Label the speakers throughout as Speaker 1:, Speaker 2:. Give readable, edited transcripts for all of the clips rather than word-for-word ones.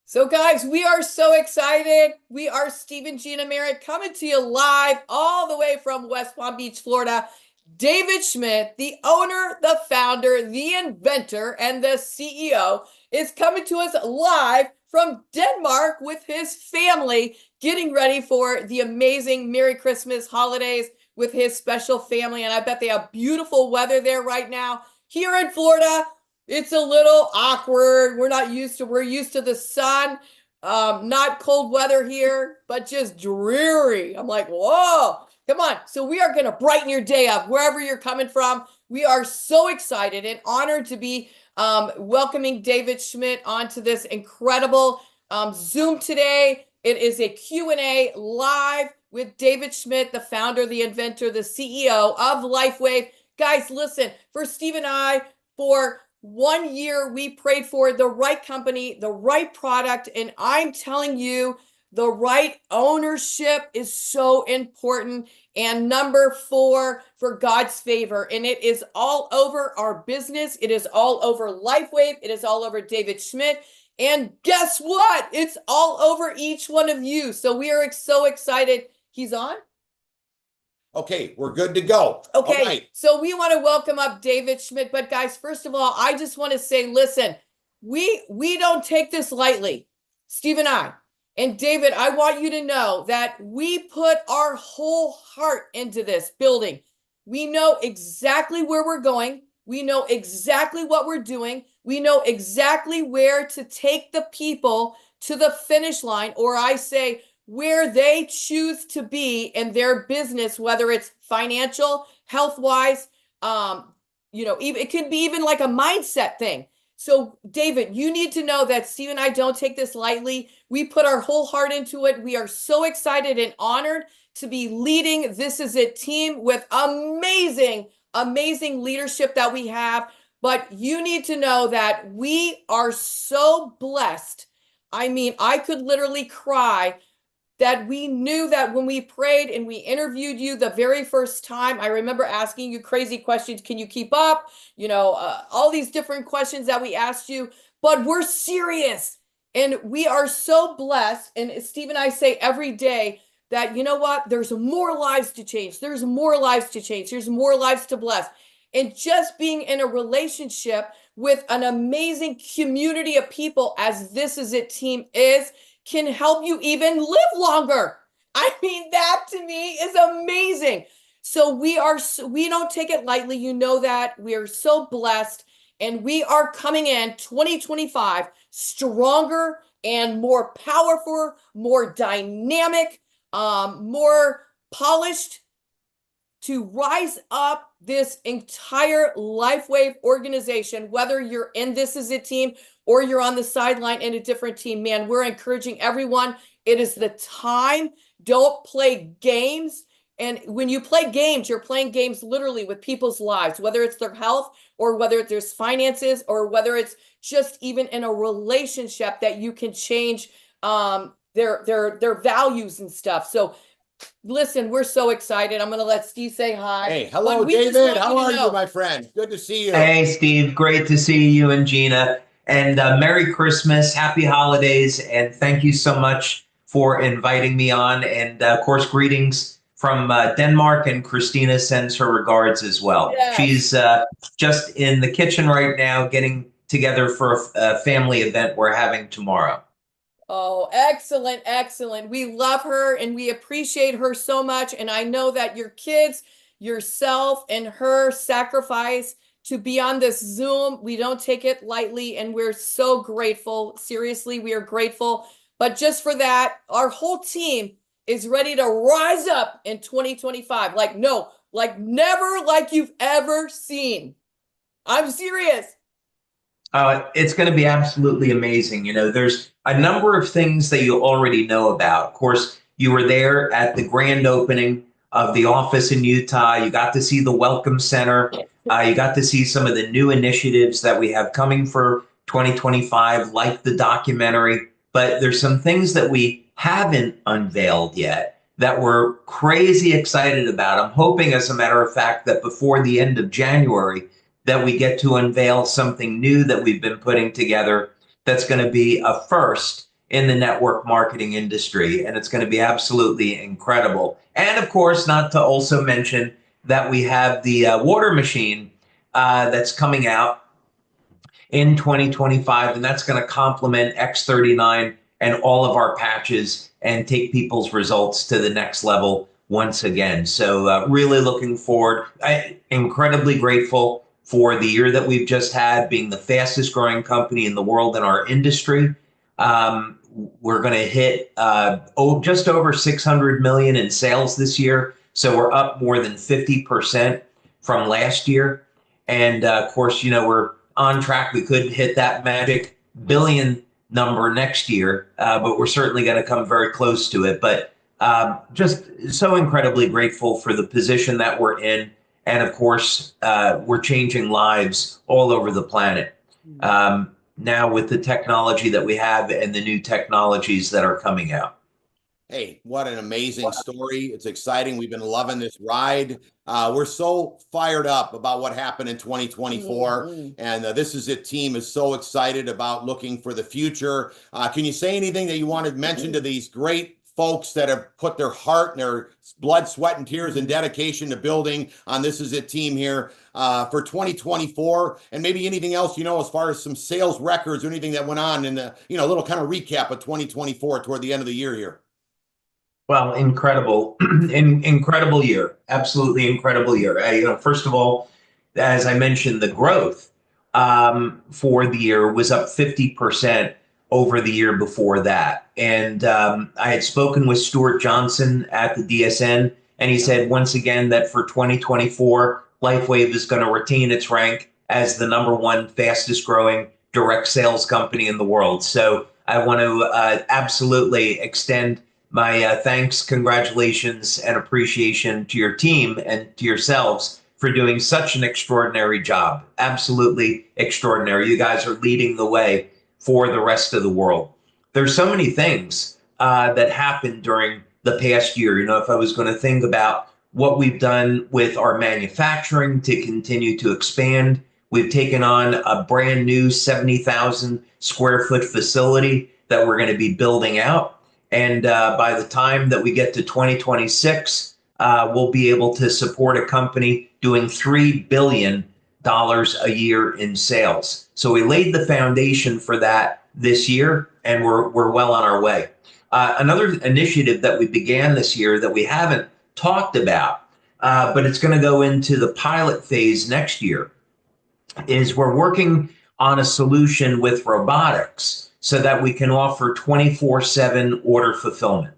Speaker 1: So, guys, we are so excited. We are Steve and Gina Merritt coming to you live all the way from West Palm Beach, Florida. David Schmidt, the owner, the founder, the inventor, and the CEO, is coming to us live from Denmark with his family, getting ready for the amazing Merry Christmas holidays with his special family. And I bet they have beautiful weather there right now. Here in Florida, it's a little awkward. We're used to the sun, not cold weather here, but just dreary. I'm like, whoa, come on. So we are going to brighten your day up wherever you're coming from. We are so excited and honored to be welcoming David Schmidt onto this incredible Zoom today. It is a Q&A live with David Schmidt, the founder, the inventor, the CEO of LifeWave. Guys, listen, for Steve and I, for 1 year, we prayed for the right company, the right product, and I'm telling you, the right ownership is so important. And number 4, for God's favor. And it is all over our business. It is all over LifeWave. It is all over David Schmidt. And guess what? It's all over each one of you. So we are so excited. He's on?
Speaker 2: Okay, we're good to go.
Speaker 1: Okay,
Speaker 2: right.
Speaker 1: So we want to welcome up David Schmidt. But guys, first of all, I just want to say, listen, we don't take this lightly, Steve and I. And David, I want you to know that we put our whole heart into this building. We know exactly where we're going. We know exactly what we're doing. We know exactly where to take the people to the finish line, or I say, where they choose to be in their business, whether it's financial, health-wise, it could be even like a mindset thing. So, David, you need to know that Steve and I don't take this lightly. We put our whole heart into it. We are so excited and honored to be leading This Is It team with amazing, amazing leadership that we have. But you need to know that we are so blessed. I mean, I could literally cry that we knew that when we prayed and we interviewed you the very first time. I remember asking you crazy questions. Can you keep up? All these different questions that we asked you, but we're serious. And we are so blessed. And Steve and I say every day that, you know what? There's more lives to change. There's more lives to change. There's more lives to bless. And just being in a relationship with an amazing community of people as This Is It team can help you even live longer. I mean, that to me is amazing. So we don't take it lightly. You know that. We are so blessed. And we are coming in 2025 stronger and more powerful, more dynamic, more polished to rise up this entire LifeWave organization, whether you're in This Is It team or you're on the sideline in a different team. Man, we're encouraging everyone. It is the time. Don't play games. And when you play games, you're playing games literally with people's lives, whether it's their health or whether there's finances or whether it's just even in a relationship that you can change their values and stuff. So listen, we're so excited. I'm going to let Steve say hi.
Speaker 2: Hey, hello, David. How are you, my friend? Good to see you.
Speaker 3: Hey, Steve. Great to see you and Gina. And Merry Christmas, Happy Holidays, and thank you so much for inviting me on. And of course, greetings from Denmark, and Christina sends her regards as well. Yes. She's just in the kitchen right now getting together for a family event we're having tomorrow.
Speaker 1: Oh, excellent, excellent. We love her and we appreciate her so much. And I know that your kids, yourself, and her sacrifice to be on this Zoom, we don't take it lightly, and we're so grateful. Seriously, we are grateful. But just for that, our whole team is ready to rise up in 2025. Like never like you've ever seen. I'm serious.
Speaker 3: It's going to be absolutely amazing. There's a number of things that you already know about. Of course, you were there at the grand opening of the office in Utah. You got to see the Welcome Center. You got to see some of the new initiatives that we have coming for 2025, like the documentary. But there's some things that we haven't unveiled yet that we're crazy excited about. I'm hoping, as a matter of fact, that before the end of January, that we get to unveil something new that we've been putting together that's going to be a first in the network marketing industry, and it's going to be absolutely incredible. And of course, not to also mention that we have the water machine that's coming out in 2025, and that's going to complement X39 and all of our patches and take people's results to the next level once again. So really looking forward. Incredibly grateful for the year that we've just had, being the fastest growing company in the world in our industry. We're going to hit just over 600 million in sales this year. So we're up more than 50% from last year. And of course, we're on track. We could hit that magic billion number next year, but we're certainly going to come very close to it. But just so incredibly grateful for the position that we're in. And of course, we're changing lives all over the planet. Now with the technology that we have and the new technologies that are coming out.
Speaker 2: Hey, what an amazing story. It's exciting. We've been loving this ride. We're so fired up about what happened in 2024. And This Is It team is so excited about looking for the future. Can you say anything that you want to mention to these great folks that have put their heart and their blood, sweat, and tears and dedication to building on This Is It team here for 2024, and maybe anything else, as far as some sales records or anything that went on in the, a little kind of recap of 2024 toward the end of the year here?
Speaker 3: Well, incredible, incredible year, absolutely incredible year. First of all, as I mentioned, the growth for the year was up 50% over the year before that. And I had spoken with Stuart Johnson at the DSN, and he said once again that for 2024, LifeWave is going to retain its rank as the #1 fastest growing direct sales company in the world. So I want to absolutely extend my thanks, congratulations, and appreciation to your team and to yourselves for doing such an extraordinary job. Absolutely extraordinary. You guys are leading the way for the rest of the world. There's so many things that happened during the past year. If I was going to think about what we've done with our manufacturing to continue to expand, we've taken on a brand new 70,000 square foot facility that we're going to be building out. And by the time that we get to 2026, we'll be able to support a company doing $3 billion a year in sales. So we laid the foundation for that this year, and we're well on our way. Another initiative that we began this year that we haven't talked about, but it's going to go into the pilot phase next year, is we're working on a solution with robotics so that we can offer 24/7 order fulfillment.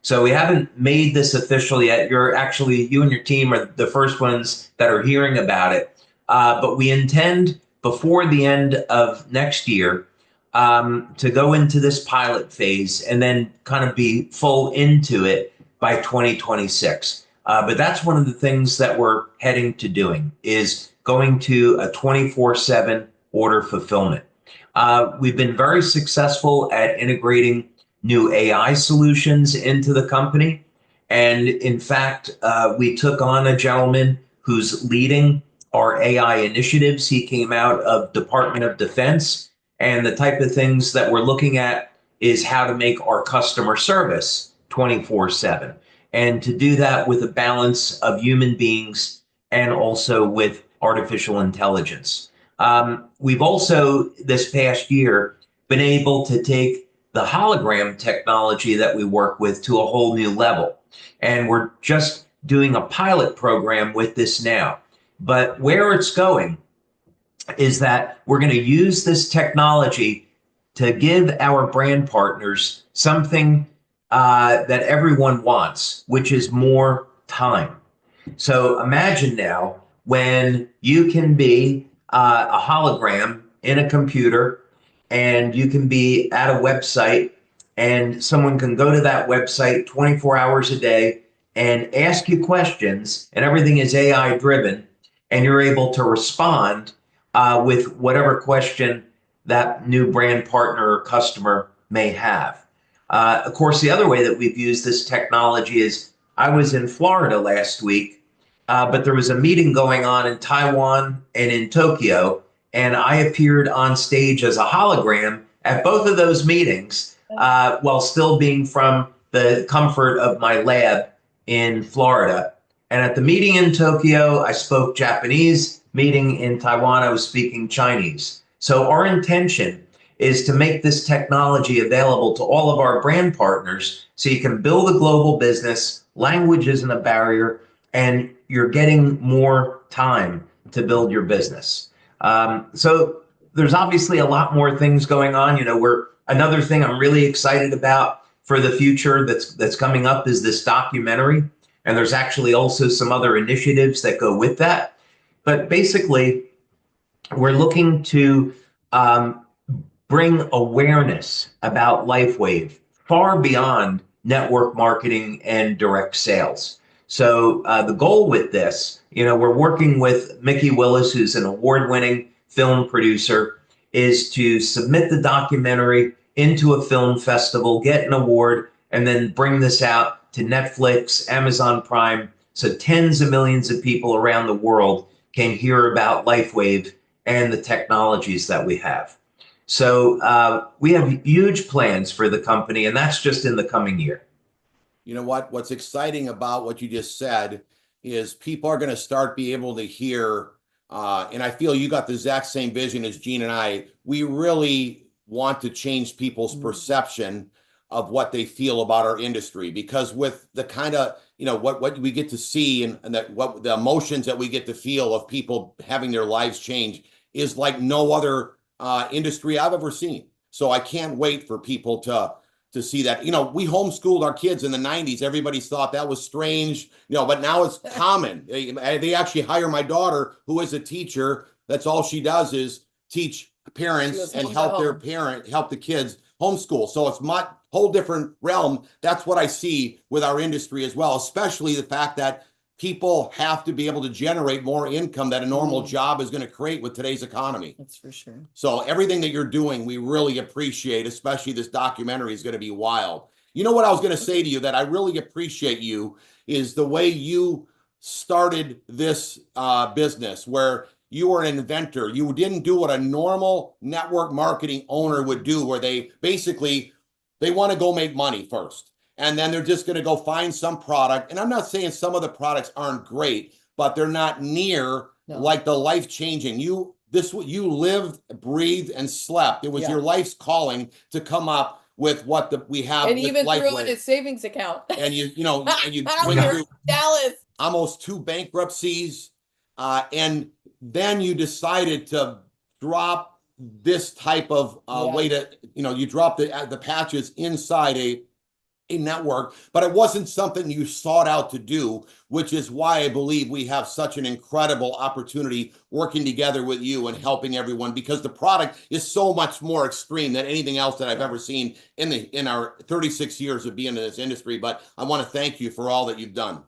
Speaker 3: So we haven't made this official yet. You and your team are the first ones that are hearing about it. But we intend before the end of next year to go into this pilot phase and then kind of be full into it by 2026. But that's one of the things that we're heading to doing, is going to a 24/7 order fulfillment. We've been very successful at integrating new AI solutions into the company. And in fact, we took on a gentleman who's leading our AI initiatives. He came out of Department of Defense, and the type of things that we're looking at is how to make our customer service 24/7, and to do that with a balance of human beings and also with artificial intelligence. We've also, this past year, been able to take the hologram technology that we work with to a whole new level. And we're just doing a pilot program with this now. But where it's going is that we're going to use this technology to give our brand partners something that everyone wants, which is more time. So imagine now when you can be a hologram in a computer, and you can be at a website, and someone can go to that website 24 hours a day and ask you questions, and everything is AI driven, and you're able to respond with whatever question that new brand partner or customer may have. Of course, the other way that we've used this technology is, I was in Florida last week, but there was a meeting going on in Taiwan and in Tokyo, and I appeared on stage as a hologram at both of those meetings while still being from the comfort of my lab in Florida. And at the meeting in Tokyo, I spoke Japanese. Meeting in Taiwan, I was speaking Chinese. So our intention is to make this technology available to all of our brand partners so you can build a global business. Language isn't a barrier, and you're getting more time to build your business. So there's obviously a lot more things going on. Another thing I'm really excited about for the future that's coming up is this documentary. And there's actually also some other initiatives that go with that. But basically, we're looking to bring awareness about LifeWave far beyond network marketing and direct sales. So the goal with this, we're working with Mickey Willis, who's an award-winning film producer, is to submit the documentary into a film festival, get an award, and then bring this out to Netflix, Amazon Prime, so tens of millions of people around the world can hear about LifeWave and the technologies that we have. So we have huge plans for the company, and that's just in the coming year.
Speaker 2: You know what? What's exciting about what you just said is people are going to start be able to hear, and I feel you got the exact same vision as Gina and I. We really want to change people's perception of what they feel about our industry, because with the kind of, what we get to see and what the emotions that we get to feel of people having their lives change is like no other industry I've ever seen. So I can't wait for people to see that. We homeschooled our kids in the 90s. Everybody thought that was strange, but now it's common. They actually hire my daughter, who is a teacher. That's all she does is teach parents and help the kids homeschool. So it's my whole different realm. That's what I see with our industry as well, especially the fact that people have to be able to generate more income that a normal job is going to create with today's economy.
Speaker 1: That's for sure.
Speaker 2: So everything that you're doing, we really appreciate, especially this documentary is going to be wild. You know what I was going to say to you that I really appreciate you is the way you started this business, where you were an inventor. You didn't do what a normal network marketing owner would do, where they want to go make money first. And then they're just going to go find some product. And I'm not saying some of the products aren't great, but they're not near like the life-changing. You lived, breathed, and slept. It was your life's calling to come up with what we have.
Speaker 1: And even threw in his savings account.
Speaker 2: And you went through
Speaker 1: Dallas.
Speaker 2: Almost 2 bankruptcies. And then you decided to drop this type of way to, you drop the patches inside a network, but it wasn't something you sought out to do, which is why I believe we have such an incredible opportunity working together with you and helping everyone, because the product is so much more extreme than anything else that I've ever seen in our 36 years of being in this industry. But I want to thank you for all that you've done.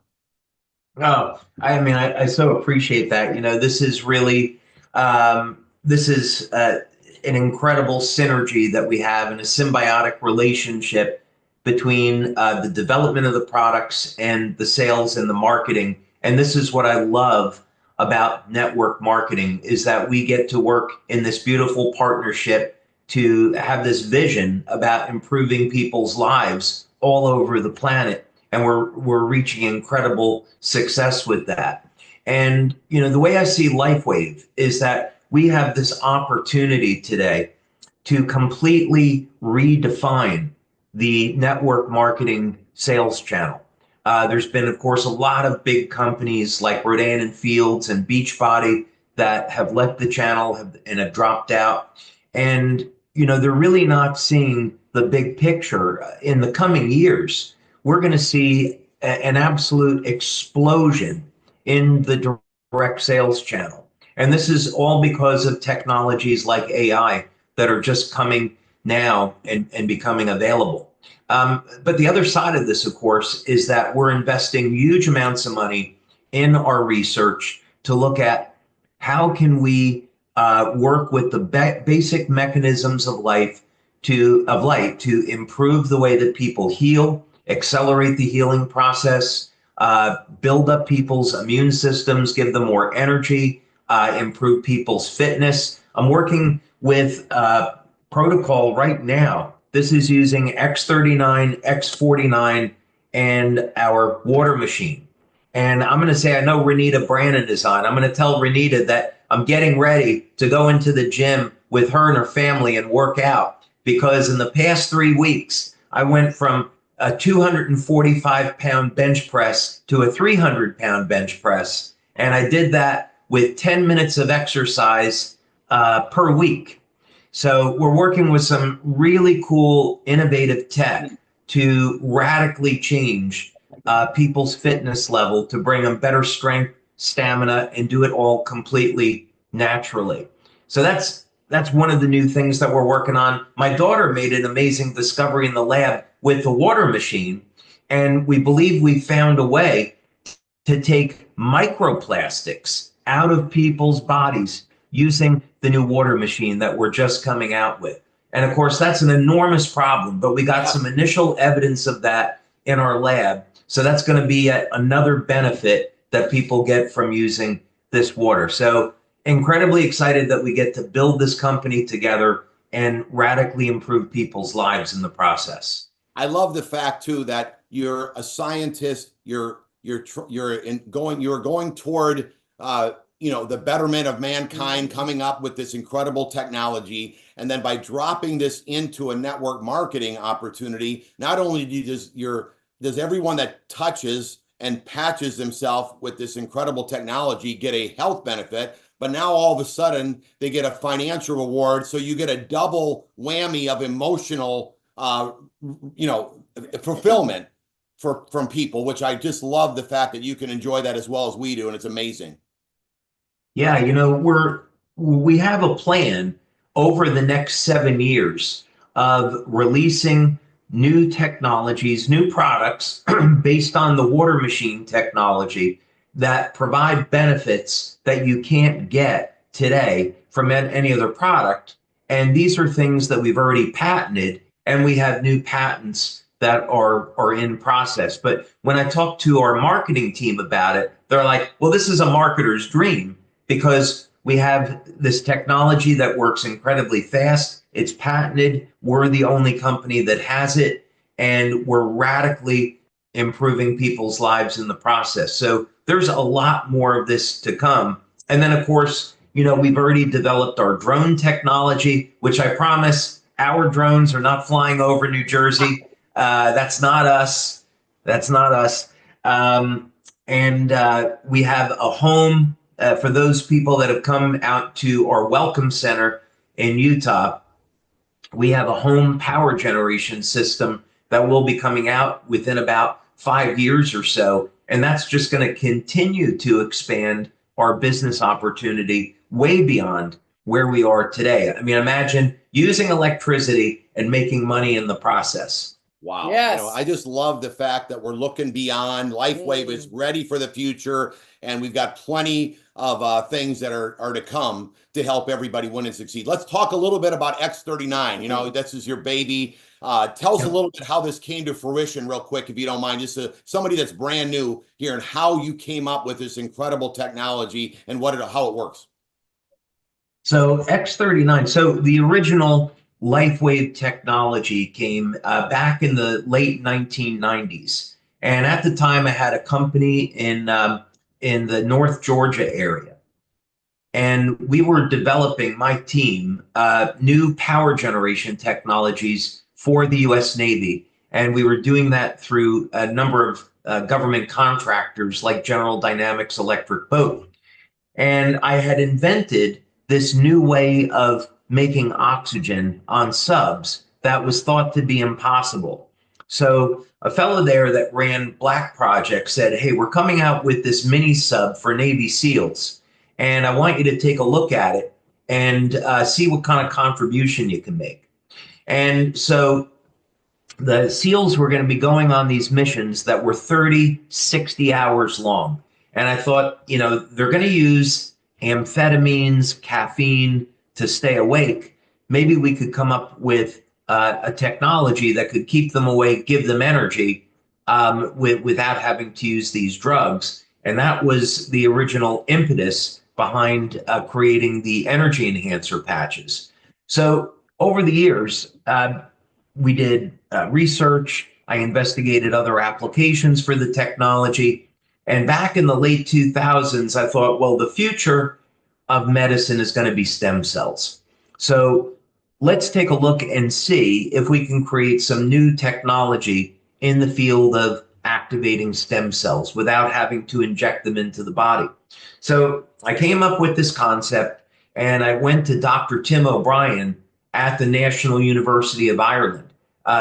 Speaker 3: Oh, I so appreciate that. This is really, this is an incredible synergy that we have, and a symbiotic relationship between the development of the products and the sales and the marketing. And this is what I love about network marketing, is that we get to work in this beautiful partnership to have this vision about improving people's lives all over the planet. And we're reaching incredible success with that. And, the way I see LifeWave is that we have this opportunity today to completely redefine the network marketing sales channel. There's been, of course, a lot of big companies like Rodan and Fields and Beachbody that have left the channel and have dropped out. And, they're really not seeing the big picture. In the coming years, we're going to see an absolute explosion in the direct sales channel. And this is all because of technologies like AI that are just coming now and becoming available. But the other side of this, of course, is that we're investing huge amounts of money in our research to look at how can we work with the basic mechanisms of light to improve the way that people heal, accelerate the healing process, build up people's immune systems, give them more energy, improve people's fitness. I'm working with protocol right now This is using X39, X49, and our water machine. And I'm going to say, I know Renita Brannon is on. I'm going to tell Renita that I'm getting ready to go into the gym with her and her family and work out, because in the past 3 weeks, I went from a 245-pound bench press to a 300-pound bench press. And I did that with 10 minutes of exercise per week. So we're working with some really cool, innovative tech to radically change people's fitness level, to bring them better strength, stamina, and do it all completely naturally. So that's one of the new things that we're working on. My daughter made an amazing discovery in the lab with the water machine, and we believe we found a way to take microplastics out of people's bodies using the new water machine that we're just coming out with. And of course, that's an enormous problem, but we got some initial evidence of that in our lab. So that's going to be another benefit that people get from using this water. So incredibly excited that we get to build this company together and radically improve people's lives in the process.
Speaker 2: I love the fact too that you're a scientist. You're going toward the betterment of mankind, coming up with this incredible technology, and then by dropping this into a network marketing opportunity, not only does everyone that touches and patches themselves with this incredible technology get a health benefit, but now all of a sudden they get a financial reward. So you get a double whammy of emotional fulfillment from people, which I just love the fact that you can enjoy that as well as we do, and it's amazing.
Speaker 3: Yeah, we have a plan over the next 7 years of releasing new technologies, new products based on the water machine technology that provide benefits that you can't get today from any other product. And these are things that we've already patented, and we have new patents that are in process. But when I talk to our marketing team about it, they're like, well, this is a marketer's dream, because we have this technology that works incredibly fast. It's patented. We're the only company that has it, and we're radically improving people's lives in the process. So there's a lot more of this to come. And then, of course, we've already developed our drone technology, which I promise our drones are not flying over New Jersey. That's not us. That's not us. And we have a home for those people that have come out to our welcome center in Utah. We have a home power generation system that will be coming out within about 5 years or so. And that's just going to continue to expand our business opportunity way beyond where we are today. I mean, imagine using electricity and making money in the process.
Speaker 2: Wow.
Speaker 1: Yes.
Speaker 2: I just love the fact that we're looking beyond. LifeWave is ready for the future, and we've got plenty of things that are to come to help everybody win and succeed. Let's talk a little bit about X39. This is your baby. Tell us a little bit how this came to fruition real quick, if you don't mind, just somebody that's brand new here, and how you came up with this incredible technology and how it works.
Speaker 3: So X39, so the original LifeWave technology came back in the late 1990s. And at the time, I had a company in the North Georgia area. And we were developing, my team, new power generation technologies for the U.S. Navy. And we were doing that through a number of government contractors like General Dynamics Electric Boat. And I had invented this new way of making oxygen on subs that was thought to be impossible. So a fellow there that ran Black Project said, hey, we're coming out with this mini sub for Navy SEALs, and I want you to take a look at it and see what kind of contribution you can make. And so the SEALs were going to be going on these missions that were 30, 60 hours long. And I thought, they're going to use amphetamines, caffeine to stay awake. Maybe we could come up with a technology that could keep them awake, give them energy without having to use these drugs. And that was the original impetus behind creating the energy enhancer patches. So over the years, we did research. I investigated other applications for the technology. And back in the late 2000s, I thought, well, the future of medicine is going to be stem cells. So let's take a look and see if we can create some new technology in the field of activating stem cells without having to inject them into the body. So I came up with this concept, and I went to Dr. Tim O'Brien at the National University of Ireland.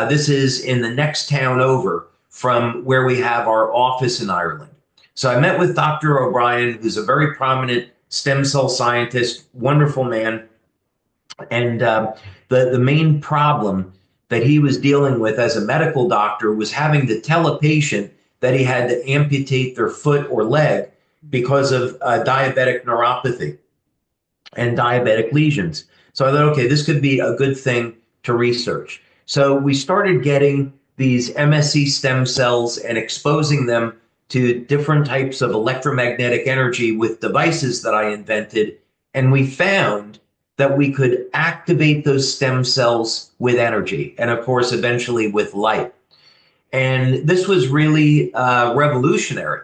Speaker 3: This is in the next town over from where we have our office in Ireland. So I met with Dr. O'Brien, who's a very prominent stem cell scientist, wonderful man. And the main problem that he was dealing with as a medical doctor was having to tell a patient that he had to amputate their foot or leg because of diabetic neuropathy and diabetic lesions. So I thought, okay, this could be a good thing to research. So we started getting these MSC stem cells and exposing them to different types of electromagnetic energy with devices that I invented. And we found that we could activate those stem cells with energy, and of course, eventually with light. And this was really revolutionary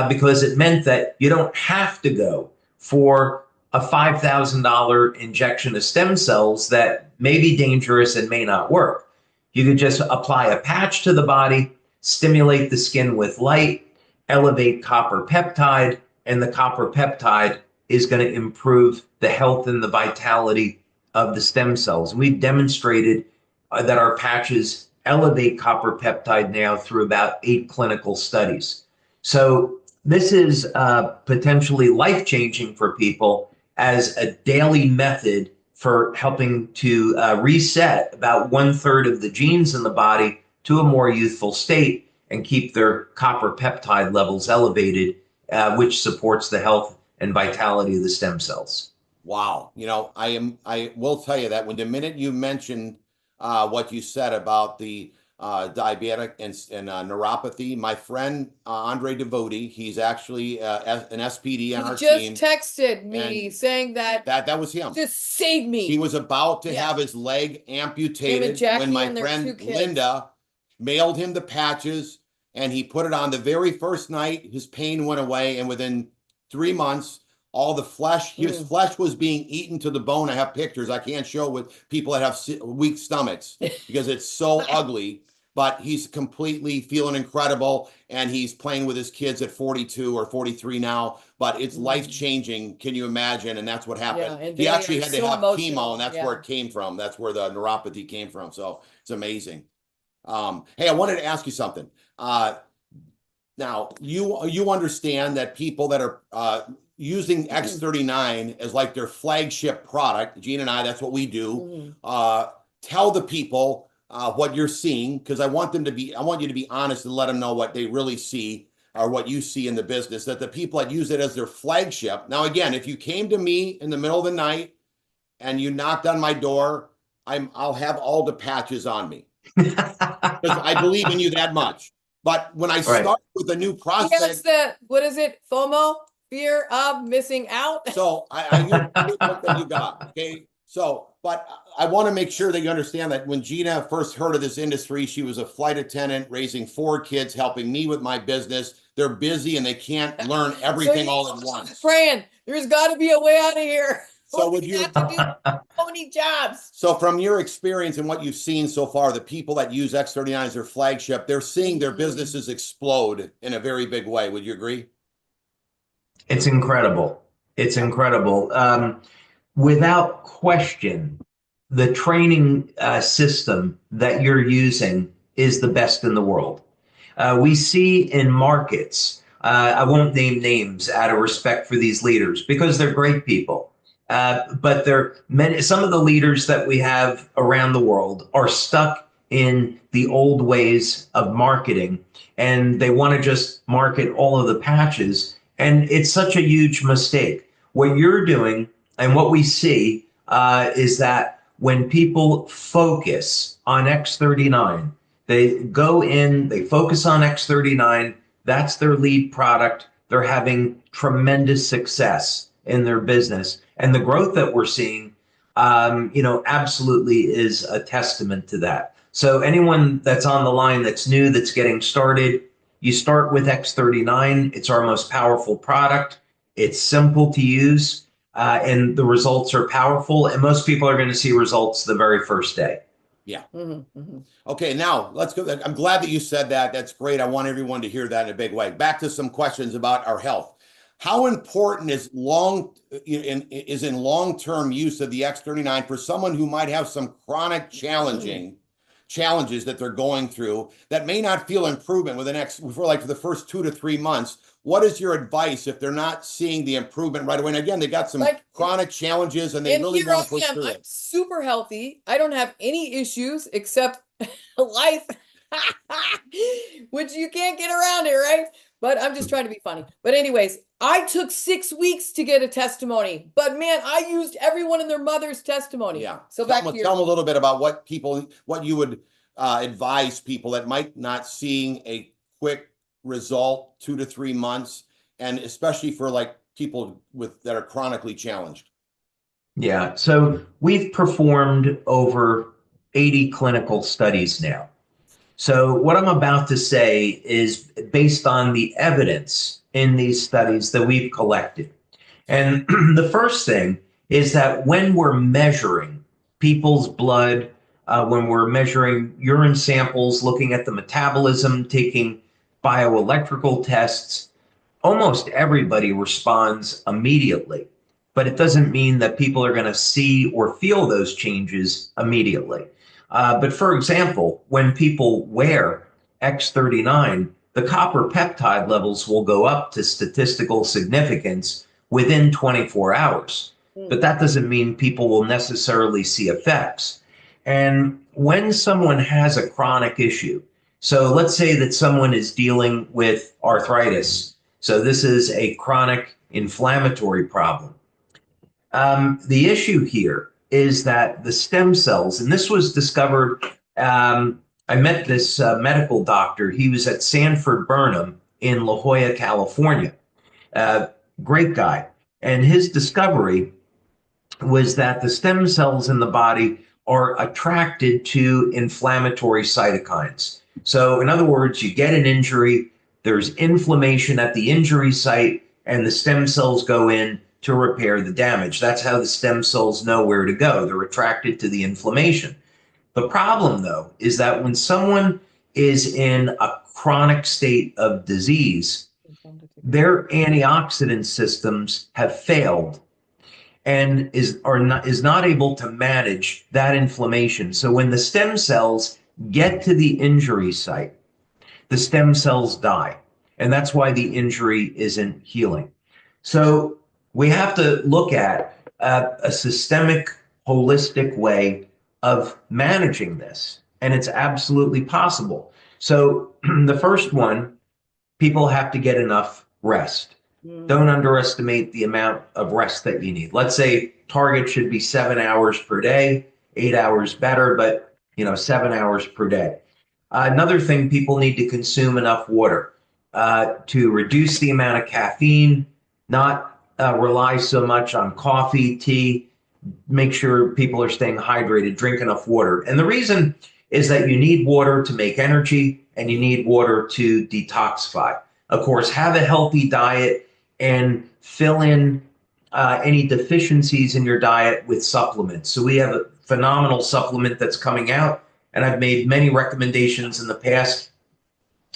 Speaker 3: because it meant that you don't have to go for a $5,000 injection of stem cells that may be dangerous and may not work. You could just apply a patch to the body, stimulate the skin with light, elevate copper peptide, and the copper peptide is going to improve the health and the vitality of the stem cells. We've demonstrated that our patches elevate copper peptide now through about 8 clinical studies. So this is potentially life-changing for people as a daily method for helping to reset about 1/3 of the genes in the body to a more youthful state and keep their copper peptide levels elevated, which supports the health and vitality of the stem cells.
Speaker 2: Wow. I will tell you that when the minute you mentioned what you said about the diabetic and neuropathy, my friend Andre Devoti, he's actually an SPD on our team.
Speaker 1: He just texted me saying that
Speaker 2: that was him.
Speaker 1: Just saved me.
Speaker 2: He was about to have his leg amputated when my friend Linda mailed him the patches, and he put it on the very first night. His pain went away, and within 3 months, all the flesh, his flesh was being eaten to the bone. I have pictures I can't show with people that have weak stomachs because it's so ugly, but he's completely feeling incredible, and he's playing with his kids at 42 or 43 now, but it's life-changing. Can you imagine? And that's what happened.
Speaker 1: Yeah,
Speaker 2: he actually had to have
Speaker 1: emotional.
Speaker 2: chemo, and that's where it came from. That's where the neuropathy came from. So it's amazing. Hey, I wanted to ask you something. Now, you understand that people that are using X39 as like their flagship product, Gina and I, that's what we do. Tell the people what you're seeing, because I want you to be honest and let them know what they really see or what you see in the business, that the people that use it as their flagship. Now, again, if you came to me in the middle of the night and you knocked on my door, I'll have all the patches on me because I believe in you that much. But when I start with a new process,
Speaker 1: yes, what is it? FOMO, fear of missing out.
Speaker 2: So you got, okay. So, but I want to make sure that you understand that when Gina first heard of this industry, she was a flight attendant raising 4 kids, helping me with my business. They're busy and they can't learn everything all at once.
Speaker 1: Fran, there's got to be a way out of here.
Speaker 2: So would you
Speaker 1: have to do so many jobs?
Speaker 2: So from your experience and what you've seen so far, the people that use X39 as their flagship, they're seeing their businesses explode in a very big way. Would you agree?
Speaker 3: It's incredible. It's incredible. Without question, the training system that you're using is the best in the world. We see in markets, I won't name names out of respect for these leaders because they're great people. But some of the leaders that we have around the world are stuck in the old ways of marketing, and they want to just market all of the patches. And it's such a huge mistake. What you're doing and what we see is that when people focus on X39, they go in, they focus on X39, that's their lead product. They're having tremendous success in their business. And the growth that we're seeing, absolutely is a testament to that. So anyone that's on the line that's new, that's getting started, you start with X39. It's our most powerful product. It's simple to use, and the results are powerful. And most people are going to see results the very first day.
Speaker 2: Yeah.
Speaker 1: Mm-hmm, mm-hmm.
Speaker 2: Okay, now let's go. I'm glad that you said that. That's great. I want everyone to hear that in a big way. Back to some questions about our health. How important is in long-term use of the X39 for someone who might have some chronic challenges that they're going through that may not feel improvement for the first 2 to 3 months? What is your advice if they're not seeing the improvement right away? And again, they got some chronic challenges and they really want to push through
Speaker 1: I'm
Speaker 2: it.
Speaker 1: super healthy. I don't have any issues except life, which you can't get around it, right? But I'm just trying to be funny. But anyways, I took 6 weeks to get a testimony, but man, I used everyone and their mother's testimony.
Speaker 2: Yeah.
Speaker 1: So
Speaker 2: tell them a little bit about what you would advise people that might not seeing a quick result 2 to 3 months, and especially for like people that are chronically challenged.
Speaker 3: Yeah. So we've performed over 80 clinical studies now. So what I'm about to say is based on the evidence in these studies that we've collected. And the first thing is that when we're measuring people's blood, when we're measuring urine samples, looking at the metabolism, taking bioelectrical tests, almost everybody responds immediately. But it doesn't mean that people are going to see or feel those changes immediately. But for example, when people wear X39, the copper peptide levels will go up to statistical significance within 24 hours. But that doesn't mean people will necessarily see effects. And when someone has a chronic issue, so let's say that someone is dealing with arthritis. So this is a chronic inflammatory problem. The issue here is that the stem cells, and this was discovered, I met this medical doctor. He was at Sanford Burnham in La Jolla, California. Great guy. And his discovery was that the stem cells in the body are attracted to inflammatory cytokines. So in other words, you get an injury, there's inflammation at the injury site, and the stem cells go in to repair the damage. That's how the stem cells know where to go. They're attracted to the inflammation. The problem, though, is that when someone is in a chronic state of disease, their antioxidant systems have failed and is not able to manage that inflammation. So when the stem cells get to the injury site, the stem cells die. And that's why the injury isn't healing. So we have to look at a systemic, holistic way of managing this. And it's absolutely possible. So the first one, people have to get enough rest. Don't underestimate the amount of rest that you need. Let's say target should be 7 hours per day, 8 hours better, but 7 hours per day. Another thing, people need to consume enough water to reduce the amount of caffeine, not rely so much on coffee, tea. Make sure people are staying hydrated, drink enough water. And the reason is that you need water to make energy and you need water to detoxify. Of course, have a healthy diet and fill in any deficiencies in your diet with supplements. So we have a phenomenal supplement that's coming out, and I've made many recommendations in the past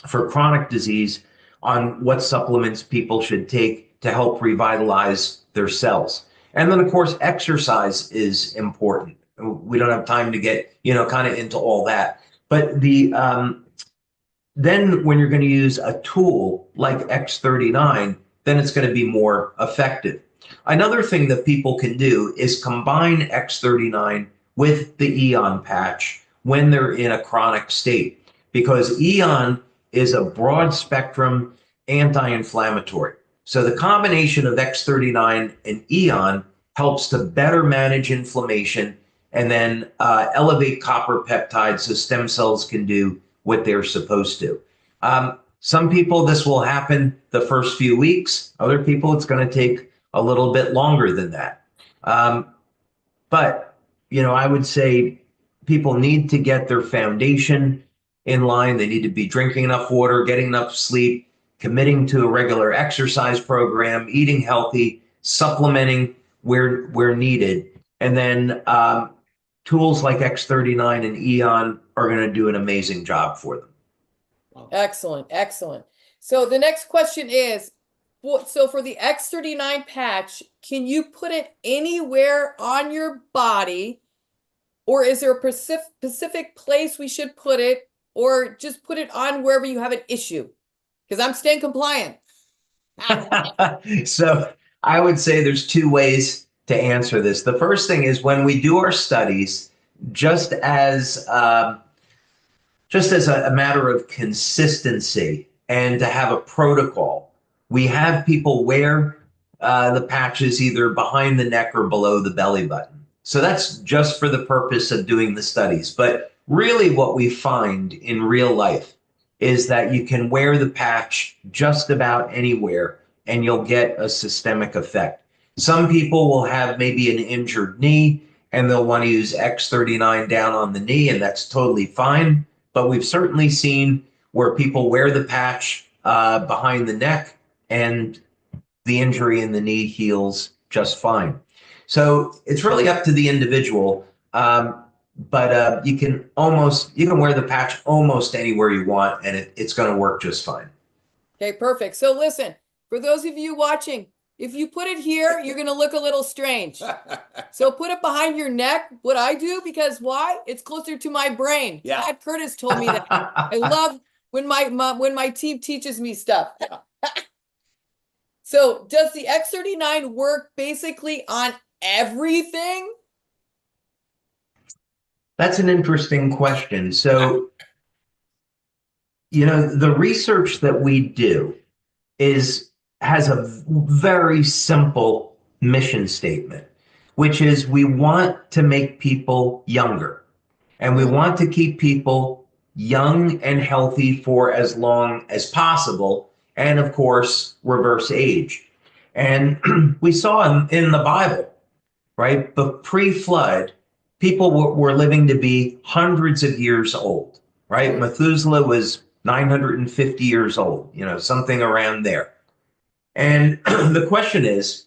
Speaker 3: for chronic disease on what supplements people should take to help revitalize their cells. And then, of course, exercise is important. We don't have time to get, kind of into all that. But then when you're going to use a tool like X39, then it's going to be more effective. Another thing that people can do is combine X39 with the Eon patch when they're in a chronic state, because Eon is a broad spectrum anti-inflammatory. So the combination of X39 and Eon helps to better manage inflammation and then elevate copper peptides so stem cells can do what they're supposed to. Some people, this will happen the first few weeks. Other people, it's going to take a little bit longer than that. But, I would say people need to get their foundation in line. They need to be drinking enough water, getting enough sleep, committing to a regular exercise program, eating healthy, supplementing where needed. And then tools like X39 and Eon are going to do an amazing job for them.
Speaker 1: Excellent, excellent. So the next question is, so for the X39 patch, can you put it anywhere on your body, or is there a specific place we should put it, or just put it on wherever you have an issue? Because I'm staying compliant.
Speaker 3: So I would say there's two ways to answer this. The first thing is when we do our studies, just as a matter of consistency and to have a protocol, we have people wear the patches either behind the neck or below the belly button. So that's just for the purpose of doing the studies. But really what we find in real life is that you can wear the patch just about anywhere and you'll get a systemic effect. Some people will have maybe an injured knee and they'll want to use X39 down on the knee, and that's totally fine. But we've certainly seen where people wear the patch behind the neck and the injury in the knee heals just fine. So it's really up to the individual. But you can wear the patch almost anywhere you want, and it's going to work just fine.
Speaker 1: Okay, perfect. So listen, for those of you watching, if you put it here, you're going to look a little strange. So put it behind your neck. What I do, because why? It's closer to my brain.
Speaker 2: Yeah.
Speaker 1: Pat Curtis told me that. I love when my team teaches me stuff. So does the X39 work basically on everything?
Speaker 3: That's an interesting question. So, the research that we do has a very simple mission statement, which is we want to make people younger, and we want to keep people young and healthy for as long as possible, and of course, reverse age. And we saw in the Bible, right, but pre-flood, people were living to be hundreds of years old, right? Methuselah was 950 years old, something around there. And the question is,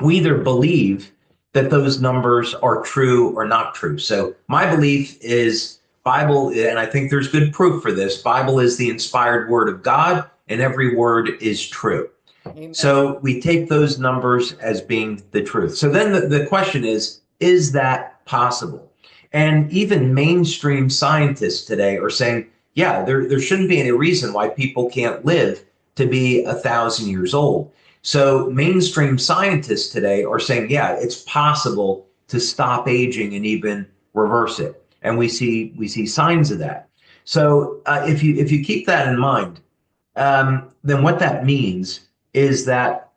Speaker 3: we either believe that those numbers are true or not true. So my belief is Bible, and I think there's good proof for this, Bible is the inspired word of God, and every word is true. Amen. So we take those numbers as being the truth. So then the question is that possible? And even mainstream scientists today are saying, yeah, there shouldn't be any reason why people can't live to be 1,000 years old. So mainstream scientists today are saying, yeah, it's possible to stop aging and even reverse it. And we see signs of that. So if you keep that in mind, then what that means is that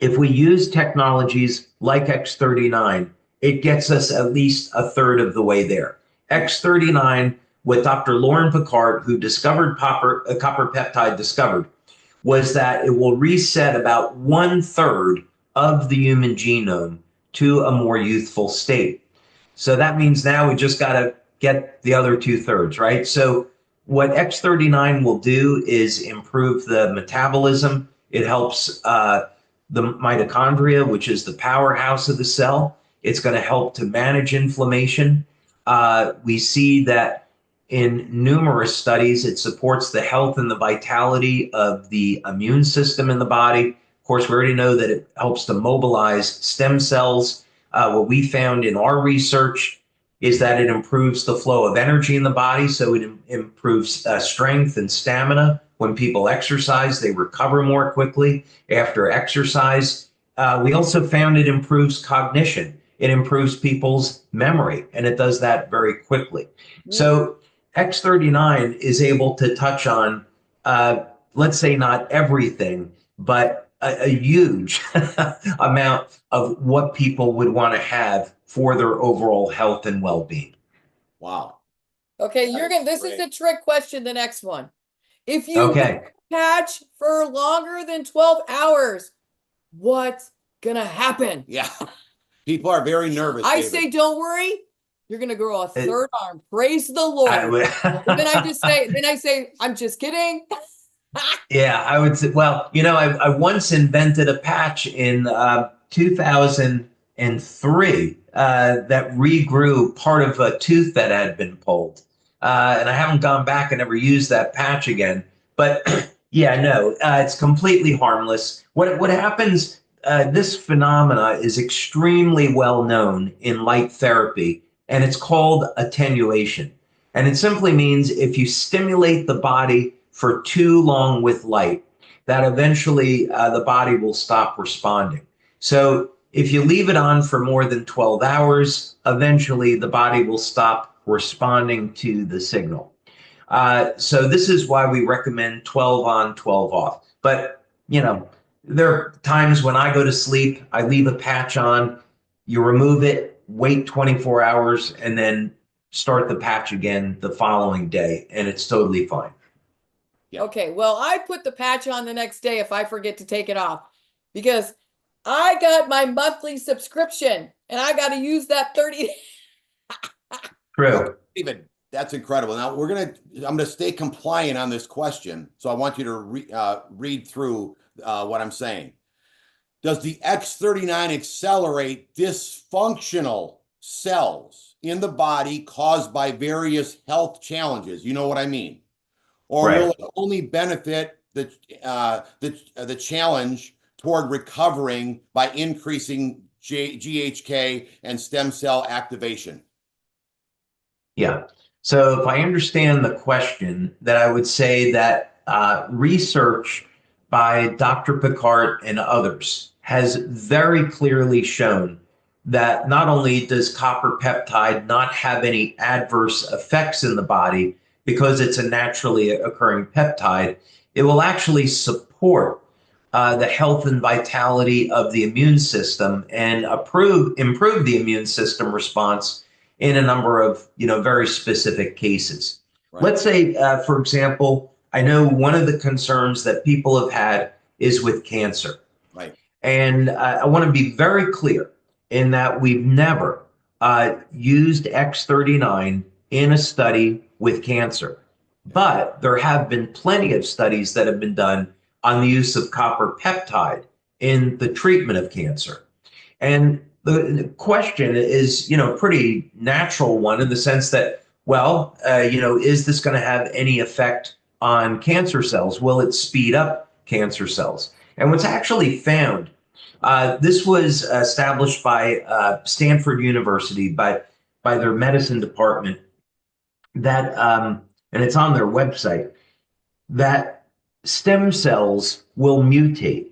Speaker 3: if we use technologies like X39, it gets us at least a third of the way there. X39, with Dr. Lauren Picard, who discovered copper peptide discovered, was that it will reset about 1/3 of the human genome to a more youthful state. So that means now we just got to get the other 2/3, right? So what X39 will do is improve the metabolism. It helps the mitochondria, which is the powerhouse of the cell. It's going to help to manage inflammation. We see that in numerous studies, it supports the health and the vitality of the immune system in the body. Of course, we already know that it helps to mobilize stem cells. What we found in our research is that it improves the flow of energy in the body, so it improves strength and stamina. When people exercise, they recover more quickly after exercise. We also found it improves cognition. It improves people's memory, and it does that very quickly. So X39 is able to touch on, let's say not everything, but a huge amount of what people would want to have for their overall health and well-being.
Speaker 2: Wow.
Speaker 1: Okay, this is a trick question, the next one. If you patch for longer than 12 hours, what's gonna happen?
Speaker 2: Yeah. People are very nervous.
Speaker 1: I
Speaker 2: David.
Speaker 1: say don't worry. You're gonna grow a
Speaker 3: It-
Speaker 1: third arm. Praise the
Speaker 3: I
Speaker 1: Lord.
Speaker 3: would,
Speaker 1: And then I say, I'm just kidding.
Speaker 3: yeah, I would say, well, I once invented a patch in 2003 that regrew part of a tooth that had been pulled. And I haven't gone back and ever used that patch again. But yeah, no, it's completely harmless. What happens, this phenomena is extremely well known in light therapy, and it's called attenuation. And it simply means if you stimulate the body for too long with light, that eventually the body will stop responding. So if you leave it on for more than 12 hours, eventually the body will stop responding to the signal. So this is why we recommend 12 on, 12 off. But, there are times when I go to sleep, I leave a patch on, you remove it, wait 24 hours, and then start the patch again the following day, and it's totally fine.
Speaker 2: Yeah.
Speaker 1: Okay, well, I put the patch on the next day if I forget to take it off because I got my monthly subscription and I got to use that 30.
Speaker 3: True.
Speaker 2: David, that's incredible. Now I'm gonna stay compliant on this question, so I want you to read through what I'm saying. Does the X39 accelerate dysfunctional cells in the body caused by various health challenges? You know what I mean? Or
Speaker 3: Right.
Speaker 2: will it only benefit the challenge toward recovering by increasing GHK and stem cell activation?
Speaker 3: Yeah. So if I understand the question, that I would say that research by Dr. Picard and others has very clearly shown that not only does copper peptide not have any adverse effects in the body because it's a naturally occurring peptide, it will actually support the health and vitality of the immune system and improve the immune system response in a number of very specific cases.
Speaker 2: Right.
Speaker 3: Let's say, for example, I know one of the concerns that people have had is with cancer.
Speaker 2: Right.
Speaker 3: And I want to be very clear in that we've never used X39 in a study with cancer. But there have been plenty of studies that have been done on the use of copper peptide in the treatment of cancer. And the question is, pretty natural one in the sense that, well, is this going to have any effect on cancer cells? Will it speed up cancer cells? And what's actually found, this was established by Stanford University by their medicine department, that, and it's on their website, that stem cells will mutate.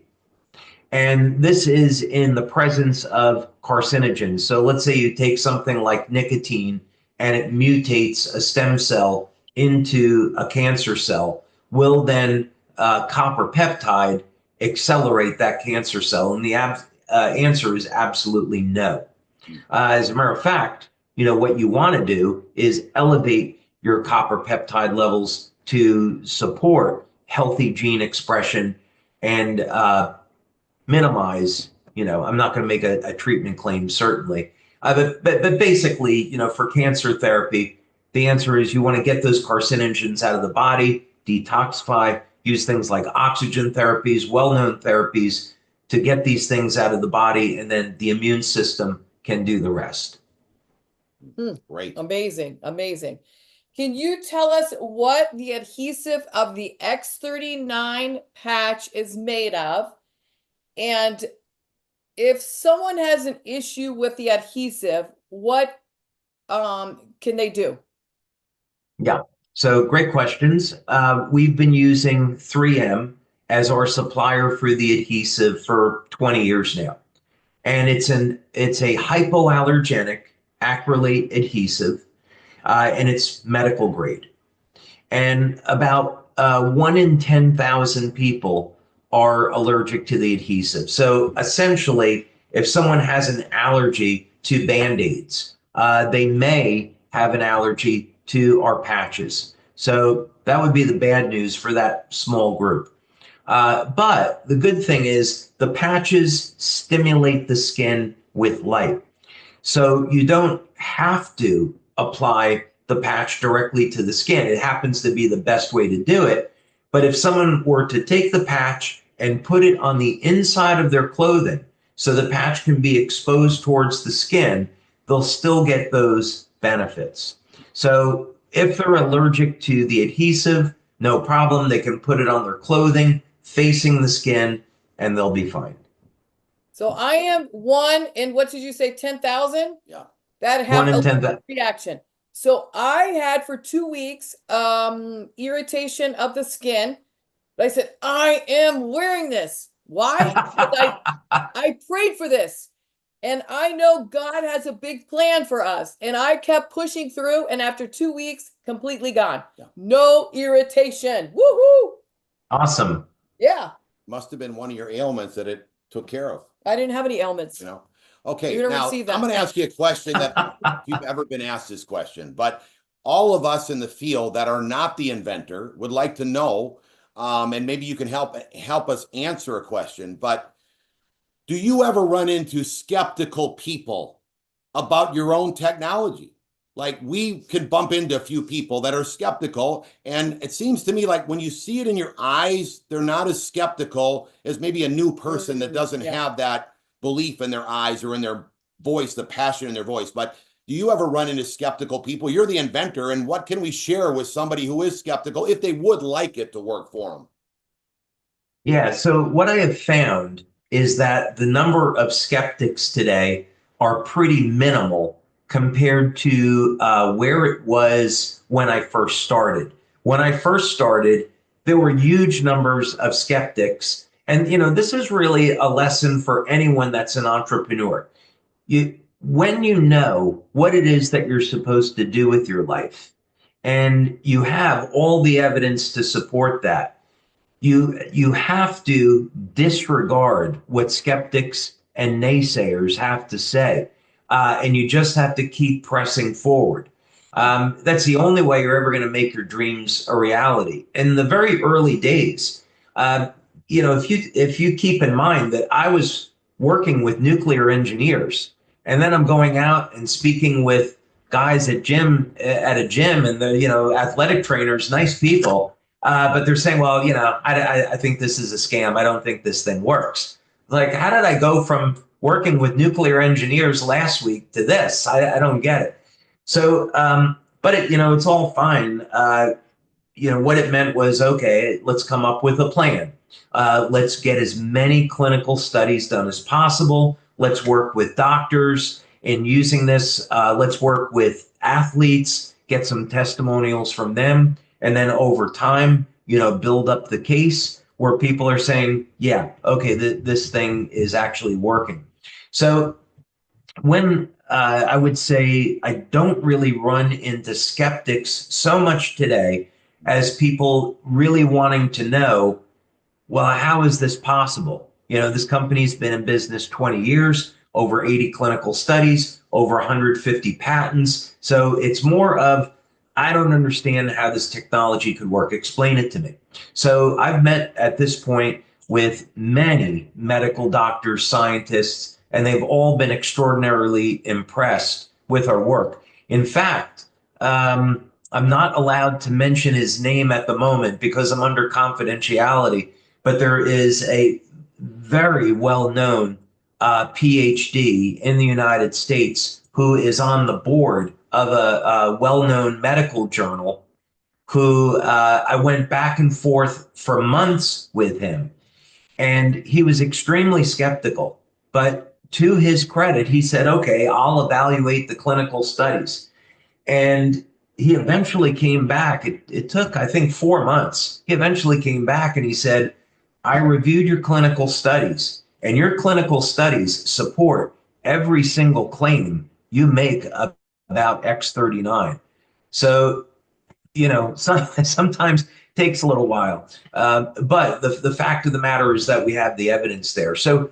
Speaker 3: And this is in the presence of carcinogens. So let's say you take something like nicotine and it mutates a stem cell into a cancer cell. Will then copper peptide accelerate that cancer cell? And the answer is absolutely no. As a matter of fact, what you want to do is elevate your copper peptide levels to support healthy gene expression and minimize, I'm not going to make a treatment claim, certainly. But basically, for cancer therapy, the answer is you want to get those carcinogens out of the body, detoxify, use things like oxygen therapies, well-known therapies to get these things out of the body, and then the immune system can do the rest.
Speaker 2: Great.
Speaker 1: Amazing. Amazing. Can you tell us what the adhesive of the X39 patch is made of? And if someone has an issue with the adhesive, what can they do?
Speaker 3: Yeah, so great questions. We've been using 3M as our supplier for the adhesive for 20 years now. And it's a hypoallergenic acrylate adhesive, and it's medical grade. And about 1 in 10,000 people are allergic to the adhesive. So essentially, if someone has an allergy to Band-Aids, they may have an allergy to our patches. So that would be the bad news for that small group. But the good thing is the patches stimulate the skin with light. So you don't have to apply the patch directly to the skin. It happens to be the best way to do it. But if someone were to take the patch and put it on the inside of their clothing so the patch can be exposed towards the skin, they'll still get those benefits. So if they're allergic to the adhesive, no problem. They can put it on their clothing facing the skin and they'll be fine.
Speaker 1: So I am one in, what did you say, 10,000?
Speaker 2: Yeah.
Speaker 1: That have
Speaker 3: One in
Speaker 1: a
Speaker 3: 10,000.
Speaker 1: reaction. So I had for 2 weeks irritation of the skin. But I said, I am wearing this. Why? Because I prayed for this. And I know God has a big plan for us. And I kept pushing through. And after 2 weeks, completely gone.
Speaker 2: Yeah.
Speaker 1: No irritation. Woohoo!
Speaker 3: Awesome.
Speaker 1: Yeah.
Speaker 2: Must have been one of your ailments that it took care of.
Speaker 1: I didn't have any ailments.
Speaker 2: You know. Okay,
Speaker 1: You're gonna
Speaker 2: now
Speaker 1: receive that.
Speaker 2: I'm going to ask you a question that I don't know if you've ever been asked this question, but all of us in the field that are not the inventor would like to know, and maybe you can help us answer a question. But do you ever run into skeptical people about your own technology? Like, we could bump into a few people that are skeptical, and it seems to me like when you see it in your eyes, they're not as skeptical as maybe a new person that doesn't have that belief in their eyes or in their voice, the passion in their voice. But do you ever run into skeptical people? You're the inventor, and what can we share with somebody who is skeptical if they would like it to work for them?
Speaker 3: Yeah, so what I have found is that the number of skeptics today are pretty minimal compared to where it was when I first started. When I first started, there were huge numbers of skeptics. And, this is really a lesson for anyone that's an entrepreneur. When you know what it is that you're supposed to do with your life, and you have all the evidence to support that, you have to disregard what skeptics and naysayers have to say. And you just have to keep pressing forward. That's the only way you're ever going to make your dreams a reality. In the very early days, if you keep in mind that I was working with nuclear engineers, and then I'm going out and speaking with guys at a gym, and the athletic trainers, nice people, but they're saying, well, I think this is a scam. I don't think this thing works. Like, how did I go from working with nuclear engineers last week to this? I don't get it. So, but it's all fine. What it meant was, okay, let's come up with a plan. Let's get as many clinical studies done as possible. Let's work with doctors in using this. Let's work with athletes, get some testimonials from them. And then over time, build up the case where people are saying, yeah, okay, this thing is actually working. So when I would say I don't really run into skeptics so much today as people really wanting to know, well, how is this possible? This company's been in business 20 years, over 80 clinical studies, over 150 patents. So it's more of, I don't understand how this technology could work. Explain it to me. So I've met at this point with many medical doctors, scientists, and they've all been extraordinarily impressed with our work. In fact, I'm not allowed to mention his name at the moment because I'm under confidentiality, but there is a very well-known PhD in the United States who is on the board of a well-known medical journal who I went back and forth for months with him. And he was extremely skeptical. But to his credit, he said, okay, I'll evaluate the clinical studies. And he eventually came back. It took, I think, 4 months. He eventually came back and he said, I reviewed your clinical studies, and your clinical studies support every single claim you make about X39. So, sometimes takes a little while. But the fact of the matter is that we have the evidence there. So,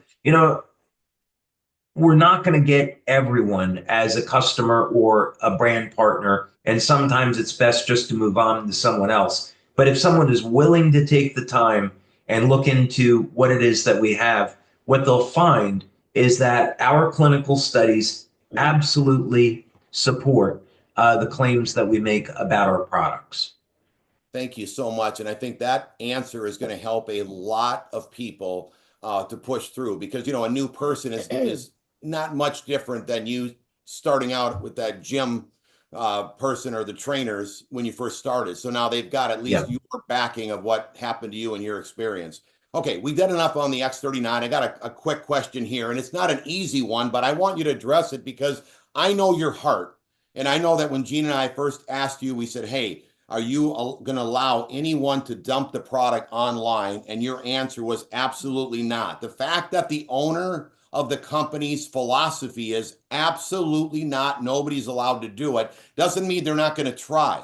Speaker 3: we're not going to get everyone as a customer or a brand partner. And sometimes it's best just to move on to someone else. But if someone is willing to take the time and look into what it is that we have, what they'll find is that our clinical studies absolutely support the claims that we make about our products.
Speaker 2: Thank you so much. And I think that answer is going to help a lot of people to push through, because, you know, a new person is not much different than you starting out with that gym person or the trainers when you first started. So now they've got at least your backing of what happened to you and your experience. Okay, we've done enough on the X39. I got a quick question here, and it's not an easy one, but I want you to address it because I know your heart. And I know that when Gina and I first asked you, we said, hey, are you going to allow anyone to dump the product online? And your answer was absolutely not. The fact that the owner of the company's philosophy is absolutely not, nobody's allowed to do it, doesn't mean they're not going to try.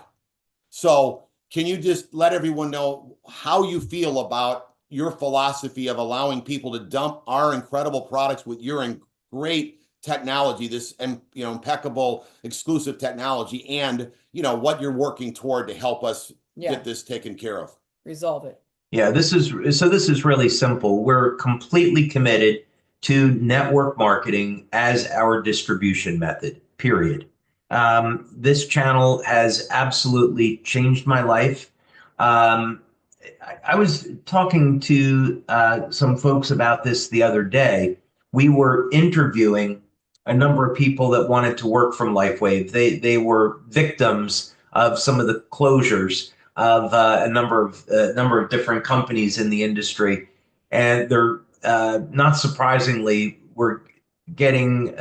Speaker 2: So can you just let everyone know how you feel about your philosophy of allowing people to dump our incredible products with your great technology, this impeccable exclusive technology, and what you're working toward to help us get this taken care of?
Speaker 1: Resolve it.
Speaker 3: Yeah, this is really simple. We're completely committed to network marketing as our distribution method, period. This channel has absolutely changed my life. I was talking to some folks about this the other day. We were interviewing a number of people that wanted to work from LifeWave. They were victims of some of the closures of a number of different companies in the industry, and they're not surprisingly, we're getting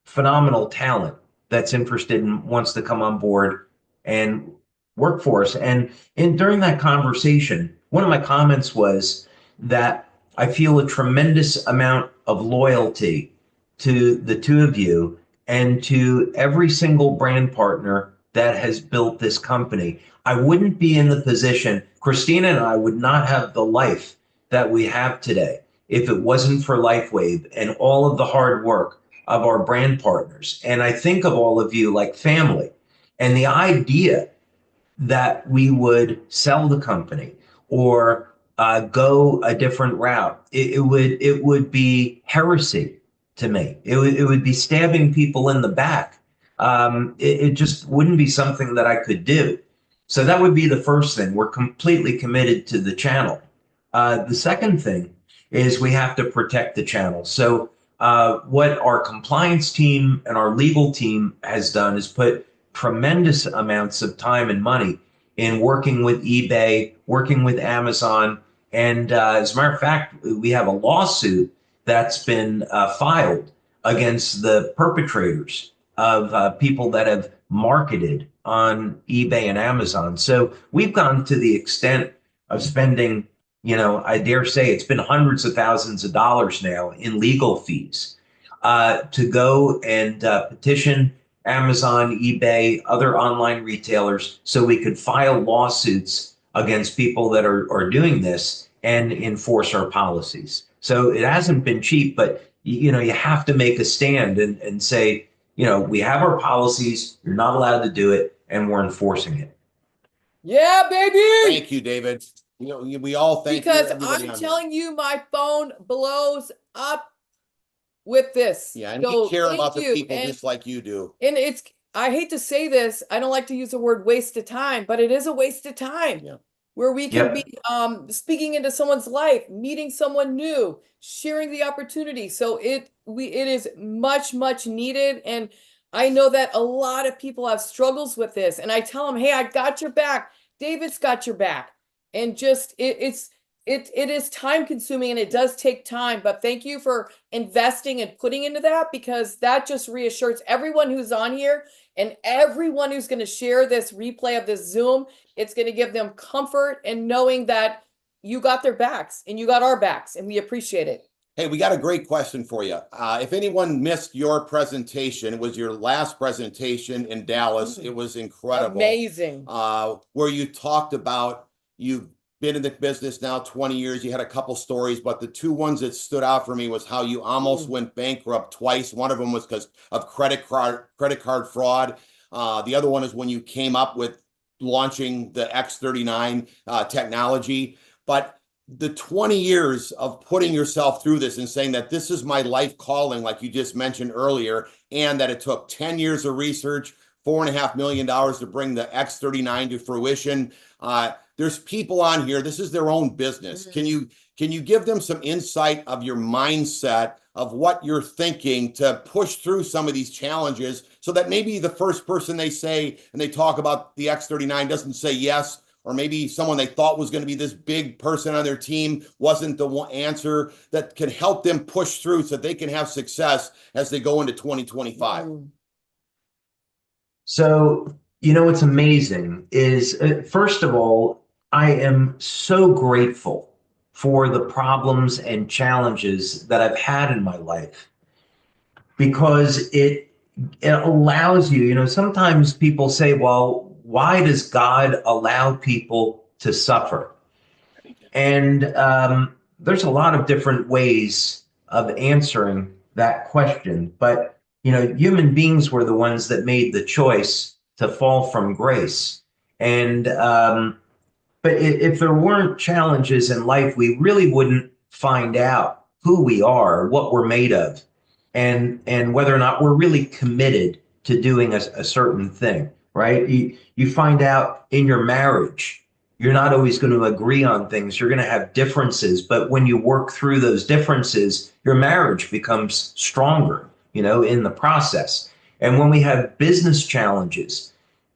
Speaker 3: phenomenal talent that's interested and wants to come on board and work for us. And during that conversation, one of my comments was that I feel a tremendous amount of loyalty to the two of you and to every single brand partner that has built this company. I wouldn't be in the position, Christina and I would not have the life that we have today if it wasn't for LifeWave and all of the hard work of our brand partners. And I think of all of you like family. And the idea that we would sell the company or go a different route, it would be heresy to me. It would be stabbing people in the back. It just wouldn't be something that I could do. So that would be the first thing. We're completely committed to the channel. The second thing is we have to protect the channel. So what our compliance team and our legal team has done is put tremendous amounts of time and money in working with eBay, working with Amazon. And as a matter of fact, we have a lawsuit that's been filed against the perpetrators of people that have marketed on eBay and Amazon. So we've gone to the extent of spending, I dare say it's been hundreds of thousands of dollars now in legal fees to go and petition Amazon, eBay, other online retailers, so we could file lawsuits against people that are doing this and enforce our policies. So it hasn't been cheap, but you have to make a stand and say, we have our policies, you're not allowed to do it, and we're enforcing it.
Speaker 1: Yeah, baby.
Speaker 2: Thank you, David. We all thank you.
Speaker 1: Because I'm telling you, my phone blows up with this.
Speaker 2: Yeah, and we care about the people just like you do.
Speaker 1: And I hate to say this, I don't like to use the word waste of time, but it is a waste of time.
Speaker 2: Yeah.
Speaker 1: Where we can be speaking into someone's life, meeting someone new, sharing the opportunity. So it is much, much needed. And I know that a lot of people have struggles with this. And I tell them, hey, I got your back. David's got your back. And just it is time consuming and it does take time. But thank you for investing and putting into that, because that just reassures everyone who's on here and everyone who's going to share this replay of this Zoom. It's going to give them comfort and knowing that you got their backs and you got our backs, and we appreciate it.
Speaker 2: Hey, we got a great question for you. If anyone missed your presentation, it was your last presentation in Dallas. It was incredible.
Speaker 1: Amazing.
Speaker 2: Where you talked about, you've been in the business now 20 years. You had a couple stories, but the two ones that stood out for me was how you almost went bankrupt twice. One of them was because of credit card fraud. The other one is when you came up with launching the X39 technology. But the 20 years of putting yourself through this and saying that this is my life calling, like you just mentioned earlier, and that it took 10 years of research, $4.5 million to bring the X39 to fruition. There's people on here, this is their own business. Can you give them some insight of your mindset of what you're thinking to push through some of these challenges, so that maybe the first person they say and they talk about the X39 doesn't say yes, or maybe someone they thought was going to be this big person on their team wasn't the one answer, that can help them push through so they can have success as they go into 2025?
Speaker 3: So, what's amazing is, first of all, I am so grateful for the problems and challenges that I've had in my life, because it allows you, sometimes people say, well, why does God allow people to suffer? And there's a lot of different ways of answering that question. But, human beings were the ones that made the choice to fall from grace. And, but if there weren't challenges in life, we really wouldn't find out who we are, what we're made of, and whether or not we're really committed to doing a certain thing, right? You find out in your marriage, you're not always going to agree on things. You're going to have differences, but when you work through those differences, your marriage becomes stronger, in the process. And when we have business challenges,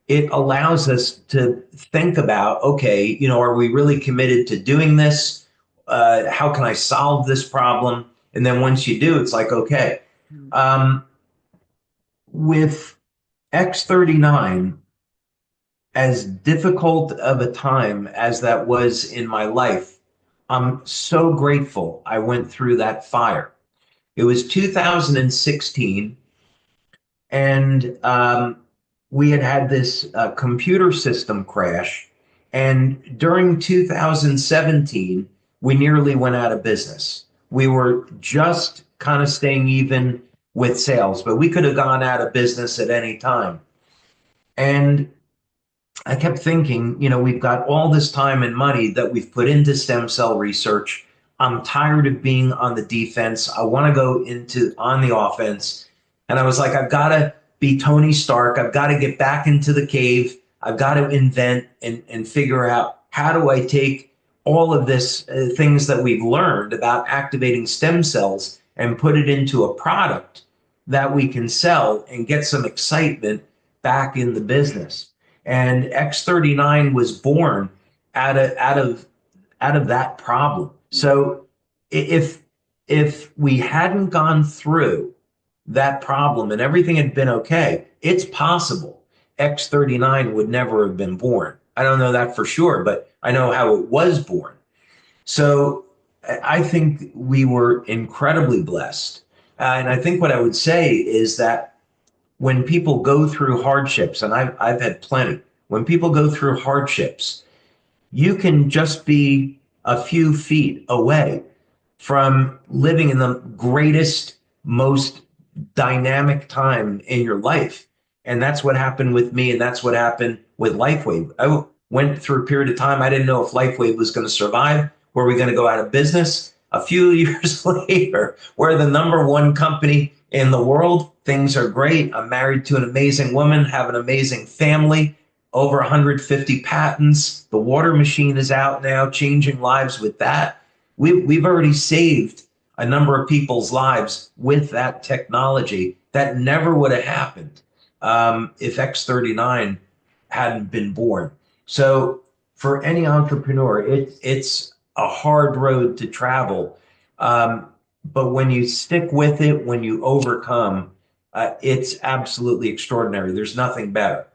Speaker 3: it allows us to think about, okay, are we really committed to doing this? How can I solve this problem? And then once you do, it's like, okay. With X39, as difficult of a time as that was in my life, I'm so grateful I went through that fire. It was 2016, and we had this computer system crash. And during 2017, we nearly went out of business. We were just kind of staying even with sales, but we could have gone out of business at any time. And I kept thinking, we've got all this time and money that we've put into stem cell research. I'm tired of being on the defense. I want to go on the offense. And I was like, I've got to be Tony Stark. I've got to get back into the cave. I've got to invent and figure out, how do I take all of this things that we've learned about activating stem cells and put it into a product that we can sell and get some excitement back in the business. And X39 was born out of that problem. So if we hadn't gone through that problem and everything had been okay, it's possible X39 would never have been born. I don't know that for sure, but I know how it was born. So I think we were incredibly blessed. And I think what I would say is that when people go through hardships, and I've had plenty, when people go through hardships, you can just be a few feet away from living in the greatest, most dynamic time in your life. And that's what happened with me, and that's what happened with LifeWave. I went through a period of time I didn't know if LifeWave was going to survive. Were we going to go out of business? A few years later, we're the #1 company in the world. Things are great. I'm married to an amazing woman, have an amazing family, over 150 patents. The water machine is out now, changing lives with that. We've already saved a number of people's lives with that technology. That never would have happened if X39 hadn't been born. So for any entrepreneur, it's a hard road to travel. But when you stick with it, when you overcome, it's absolutely extraordinary. There's nothing better.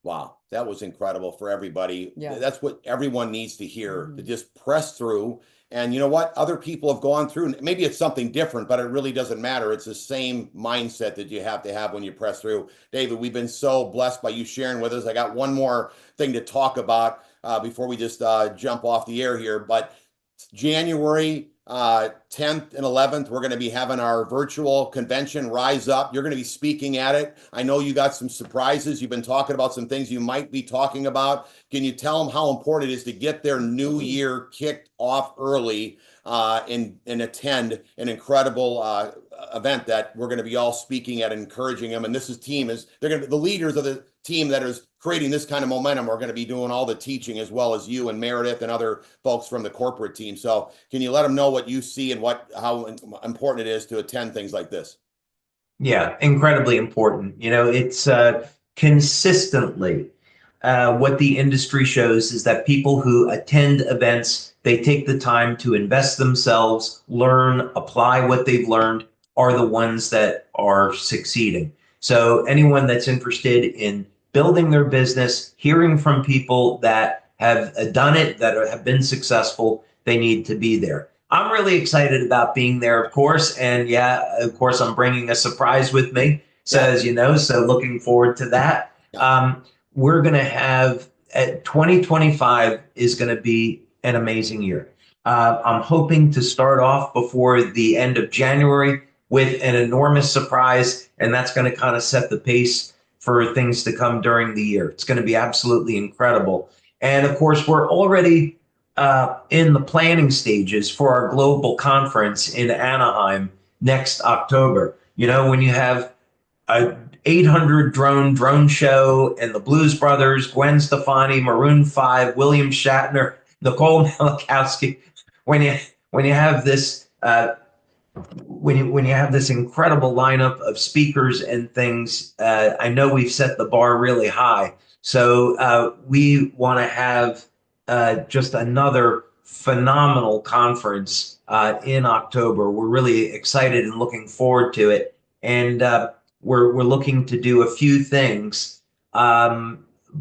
Speaker 2: Wow, that was incredible for everybody.
Speaker 1: Yeah.
Speaker 2: That's what everyone needs to hear, to just press through. And you know what? Other people have gone through, and maybe it's something different, but it really doesn't matter. It's the same mindset that you have to have when you press through. David, we've been so blessed by you sharing with us. I got one more thing to talk about before we just jump off the air here. But January 10th and 11th, we're going to be having our virtual convention, Rise Up. You're going to be speaking at it. I know you got some surprises. You've been talking about some things you might be talking about. Can you tell them how important it is to get their new year kicked off early and attend an incredible event that we're going to be all speaking at and encouraging them? And this is they're going to be the leaders of the team that is creating this kind of momentum are going to be doing all the teaching, as well as you and Meredith and other folks from the corporate team. So can you let them know what you see and how important it is to attend things like this?
Speaker 3: Yeah, incredibly important. You know, it's consistently what the industry shows is that people who attend events, they take the time to invest themselves, learn, apply what they've learned, are the ones that are succeeding. So anyone that's interested in building their business, hearing from people that have done it, that have been successful, they need to be there. I'm really excited about being there, of course. And yeah, of course, I'm bringing a surprise with me. So, as you know, so looking forward to that. We're going to have 2025 is going to be an amazing year. I'm hoping to start off before the end of January with an enormous surprise, and that's going to kind of set the pace for things to come during the year. It's going to be absolutely incredible. And of course, we're already in the planning stages for our global conference in Anaheim next October. You know, when you have a 800 drone show and the Blues Brothers, Gwen Stefani, Maroon 5, William Shatner, Nicole Malachowski, when you have this when you have this incredible lineup of speakers and things, I know we've set the bar really high. So we want to have just another phenomenal conference in October. We're really excited and looking forward to it. And we're looking to do a few things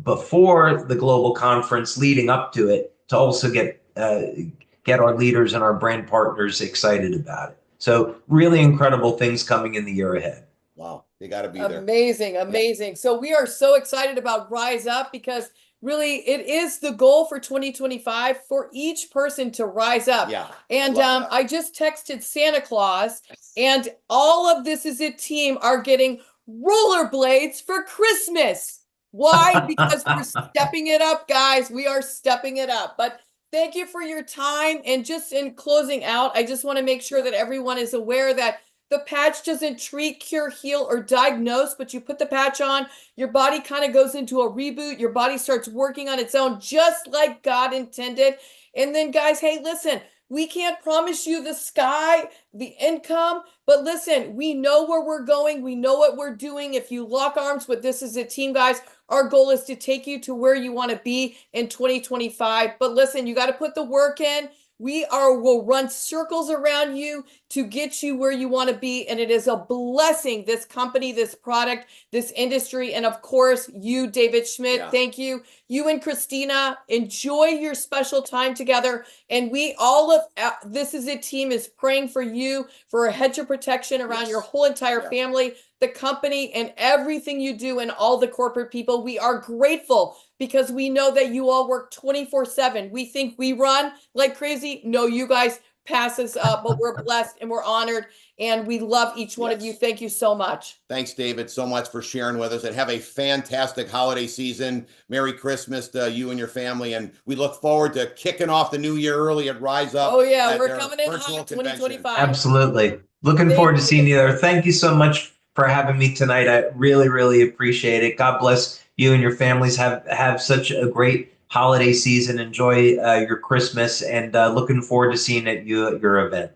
Speaker 3: before the global conference, leading up to it, to also get our leaders and our brand partners excited about it. So really incredible things coming in the year ahead.
Speaker 2: Wow, they got to be there.
Speaker 1: Amazing, amazing. Yeah. So we are so excited about Rise Up because really it is the goal for 2025 for each person to rise up.
Speaker 2: Yeah.
Speaker 1: And I just texted Santa Claus, and all of This Is It team are getting rollerblades for Christmas. Why? Because we're stepping it up, guys. We are stepping it up. But thank you for your time. And just in closing out, I just want to make sure that everyone is aware that the patch doesn't treat, cure, heal, or diagnose, but you put the patch on, your body kind of goes into a reboot. Your body starts working on its own, just like God intended. And then, guys, hey, listen, we can't promise you the sky, the income, but listen, we know where we're going. We know what we're doing. If you lock arms with This Is It team, guys, our goal is to take you to where you want to be in 2025. But listen, you got to put the work in. We'll run circles around you to get you where you want to be. And it is a blessing, this company, this product, this industry. And of course, you, David Schmidt, Thank you. You and Christina, enjoy your special time together. And we all of This Is It team is praying for you for a hedge of protection around your whole entire family, the company, and everything you do, and all the corporate people. We are grateful because we know that you all work 24/7. We think we run like crazy. No, you guys pass us up, but we're blessed and we're honored, and we love each one of you. Thank you so much.
Speaker 2: Thanks, David, so much for sharing with us, and have a fantastic holiday season. Merry Christmas to you and your family, and we look forward to kicking off the new year early at Rise Up.
Speaker 1: Oh yeah, we're coming in hot 2025.
Speaker 3: Absolutely. Looking forward to seeing you there. Thank you so much for having me tonight. I really, really appreciate it. God bless you and your families. Have such a great holiday season. Enjoy your Christmas, and looking forward to seeing you at your event.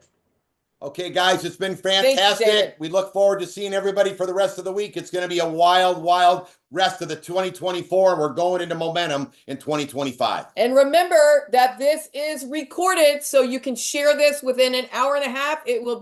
Speaker 2: Okay, guys, it's been fantastic. We look forward to seeing everybody for the rest of the week. It's going to be a wild, wild rest of the 2024. We're going into momentum in 2025.
Speaker 1: And remember that this is recorded, so you can share this within an hour and a half. It will